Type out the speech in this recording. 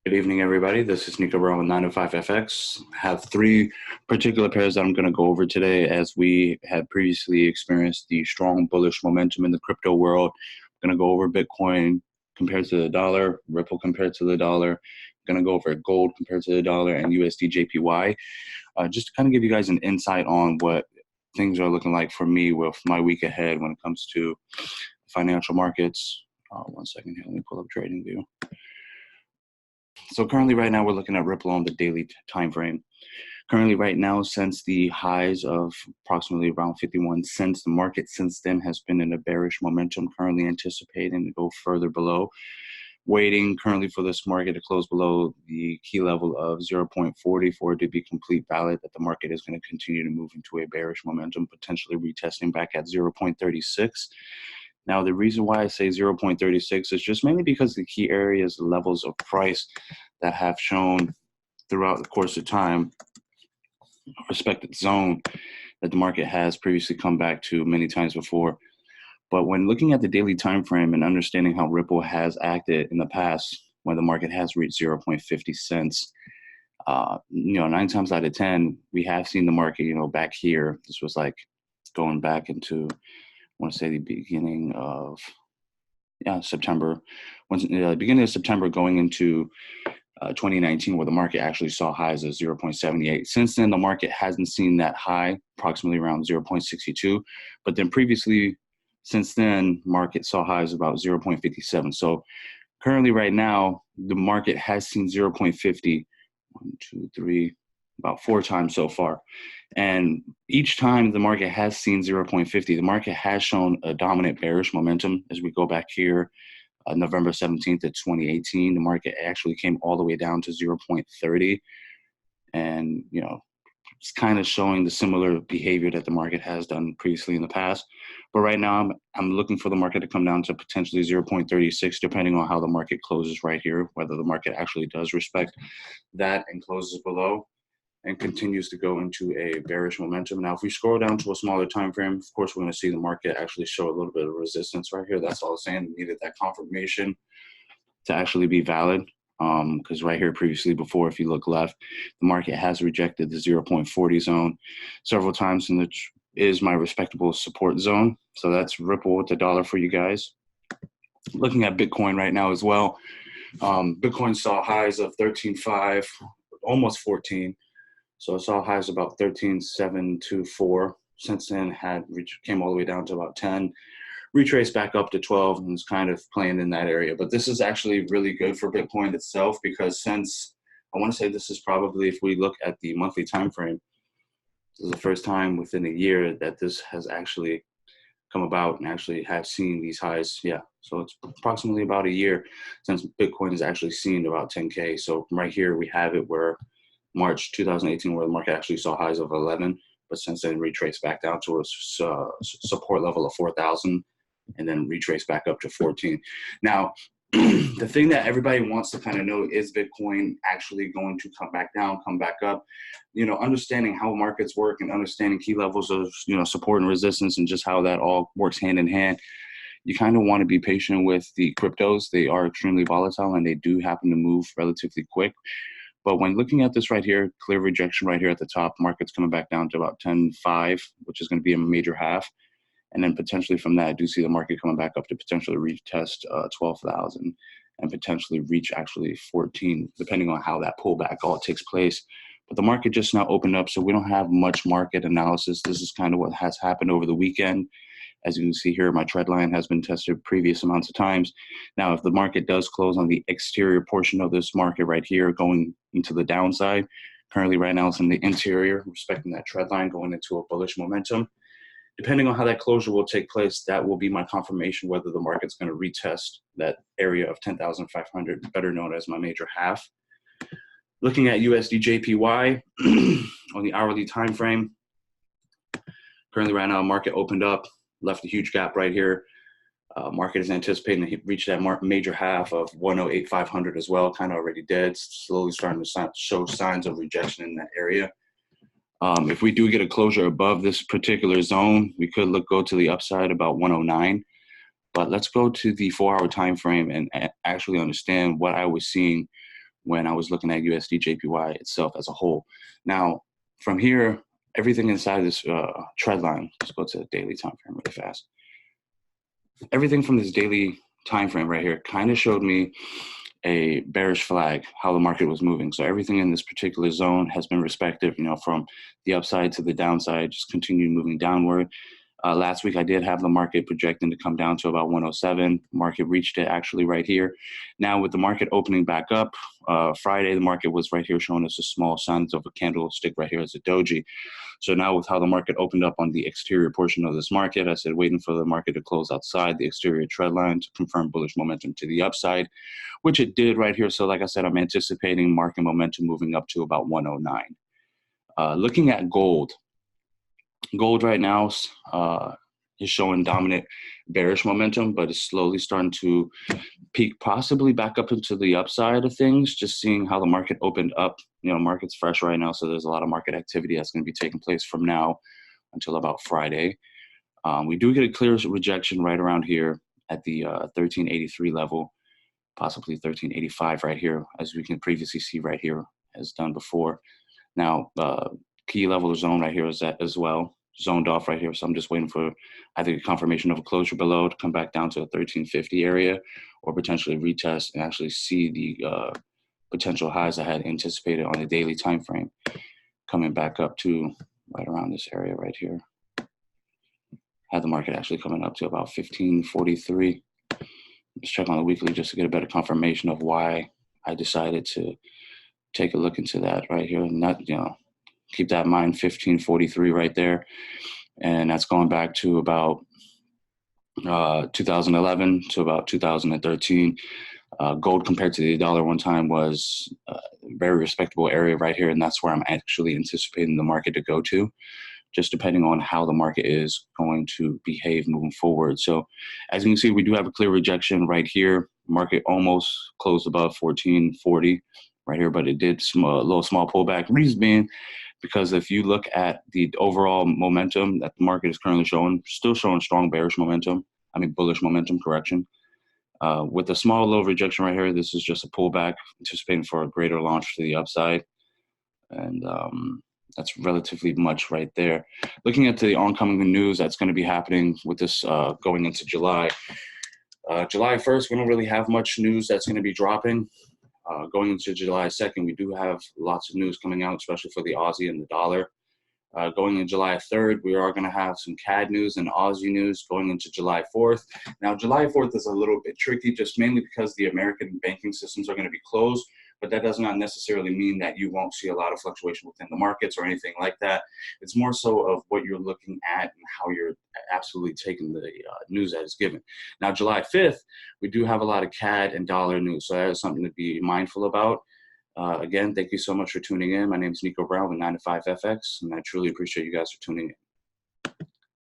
Good evening, everybody. This is Nico Brown with 905FX. I have three particular pairs that I'm going to go over today as we had previously experienced the strong bullish momentum in the crypto world. I'm going to go over Bitcoin compared to the dollar, Ripple compared to the dollar. I'm going to go over gold compared to the dollar and USDJPY. Just to kind of give you guys an insight on what things are looking like for me with my week ahead when it comes to financial markets. One second here, let me pull up TradingView. So currently right now we're looking at Ripple on the daily time frame. Currently right now, since the highs of approximately around 51 cents, the market since then has been in a bearish momentum, currently anticipating to go further below. Waiting currently for this market to close below the key level of 0.40 for it to be complete valid that the market is going to continue to move into a bearish momentum, potentially retesting back at 0.36. Now, the reason why I say 0.36 is just mainly because the key areas, the levels of price that have shown throughout the course of time, a respected zone that the market has previously come back to many times before. But when looking at the daily time frame and understanding how Ripple has acted in the past when the market has reached 0.50 cents, 9 times out of 10, we have seen the market, back here. This was like going back into, I want to say the beginning of September, beginning of September going into 2019, where the market actually saw highs of 0.78. Since then, the market hasn't seen that high, approximately around 0.62. But then previously, since then, market saw highs about 0.57. So currently right now, the market has seen 0.50, 1, 2, 3, about 4 times so far. And each time the market has seen 0.50, the market has shown a dominant bearish momentum. As we go back here, November 17th of 2018, the market actually came all the way down to 0.30. And, it's kind of showing the similar behavior that the market has done previously in the past. But right now, I'm looking for the market to come down to potentially 0.36, depending on how the market closes right here, whether the market actually does respect that and closes below and continues to go into a bearish momentum. Now, if we scroll down to a smaller time frame, of course, we're going to see the market actually show a little bit of resistance right here. That's all I'm saying. We needed that confirmation to actually be valid. Because right here previously before, if you look left, the market has rejected the 0.40 zone several times, and which is my respectable support zone. So that's Ripple with the dollar for you guys. Looking at Bitcoin right now as well, Bitcoin saw highs of 13.5, almost 14. So it saw highs about 13.724. Since then, came all the way down to about 10. Retraced back up to 12 and is kind of playing in that area. But this is actually really good for Bitcoin itself, because since I want to say this is probably, if we look at the monthly time frame, this is the first time within a year that this has actually come about and actually have seen these highs. Yeah, so it's approximately about a year since Bitcoin has actually seen about 10K. So right here we have it where March 2018, where the market actually saw highs of 11, but since then retraced back down to a support level of 4,000. And then retrace back up to 14. Now, the thing that everybody wants to kind of know is Bitcoin actually going to come back down, come back up? Understanding how markets work and understanding key levels of, support and resistance and just how that all works hand in hand. You kind of want to be patient with the cryptos. They are extremely volatile and they do happen to move relatively quick. But when looking at this right here, clear rejection right here at the top, market's coming back down to about 10.5, which is going to be a major half. And then potentially from that, I do see the market coming back up to potentially retest 12,000 and potentially reach actually 14, depending on how that pullback all takes place. But the market just now opened up, so we don't have much market analysis. This is kind of what has happened over the weekend. As you can see here, my trend line has been tested previous amounts of times. Now, if the market does close on the exterior portion of this market right here, going into the downside, currently right now it's in the interior, respecting that trend line, going into a bullish momentum. Depending on how that closure will take place, that will be my confirmation whether the market's going to retest that area of 10,500, better known as my major half. Looking at USDJPY on the hourly time frame, currently right now, market opened up, left a huge gap right here. Market is anticipating to reach that major half of 108,500 as well, kind of already dead, slowly starting to show signs of rejection in that area. If we do get a closure above this particular zone, we could go to the upside about 109. But let's go to the 4-hour time frame and actually understand what I was seeing when I was looking at USDJPY itself as a whole. Now, from here, everything inside this trend line, let's go to the daily time frame really fast. Everything from this daily time frame right here kind of showed me a bearish flag, how the market was moving. So everything in this particular zone has been respective, you know, from the upside to the downside, just continue moving downward. Last week, I did have the market projecting to come down to about 107. Market reached it actually right here. Now, with the market opening back up, Friday, the market was right here showing us a small signs of a candlestick right here as a doji. So now with how the market opened up on the exterior portion of this market, I said waiting for the market to close outside the exterior trend line to confirm bullish momentum to the upside, which it did right here. So like I said, I'm anticipating market momentum moving up to about 109. Looking at gold. Gold right now is showing dominant bearish momentum, but it's slowly starting to peak possibly back up into the upside of things, just seeing how the market opened up. You know, market's fresh right now, so there's a lot of market activity that's going to be taking place from now until about Friday. We do get a clear rejection right around here at the 1383 level, possibly 1385 right here, as we can previously see right here, as done before. Now, key level zone right here is that as well, zoned off right here. So I'm just waiting for either a confirmation of a closure below to come back down to a 1350 area, or potentially retest and actually see the potential highs I had anticipated on the daily time frame coming back up to right around this area right here. Had the market actually coming up to about 1543. Let's check on the weekly just to get a better confirmation of why I decided to take a look into that right here. Not, you know, keep that in mind, 1543 right there. And that's going back to about 2011 to about 2013. Gold compared to the dollar one time was a very respectable area right here. And that's where I'm actually anticipating the market to go to, just depending on how the market is going to behave moving forward. So as you can see, we do have a clear rejection right here. Market almost closed above 1440 right here, but it did a little small pullback. Reason being, because if you look at the overall momentum that the market is currently showing, still showing strong bearish momentum, bullish momentum, correction. With a small little rejection right here, this is just a pullback, anticipating for a greater launch to the upside. And that's relatively much right there. Looking at the oncoming news that's going to be happening with this going into July. July 1st, we don't really have much news that's going to be dropping. Going into July 2nd, we do have lots of news coming out, especially for the Aussie and the dollar. Going in July 3rd, we are going to have some CAD news and Aussie news going into July 4th. Now, July 4th is a little bit tricky, just mainly because the American banking systems are going to be closed, but that does not necessarily mean that you won't see a lot of fluctuation within the markets or anything like that. It's more so of what you're looking at and how you're absolutely taking the news that is given. Now, July 5th, we do have a lot of CAD and dollar news, so that is something to be mindful about. Again, thank you so much for tuning in. My name is Nico Brown with 9to5FX, and I truly appreciate you guys for tuning in.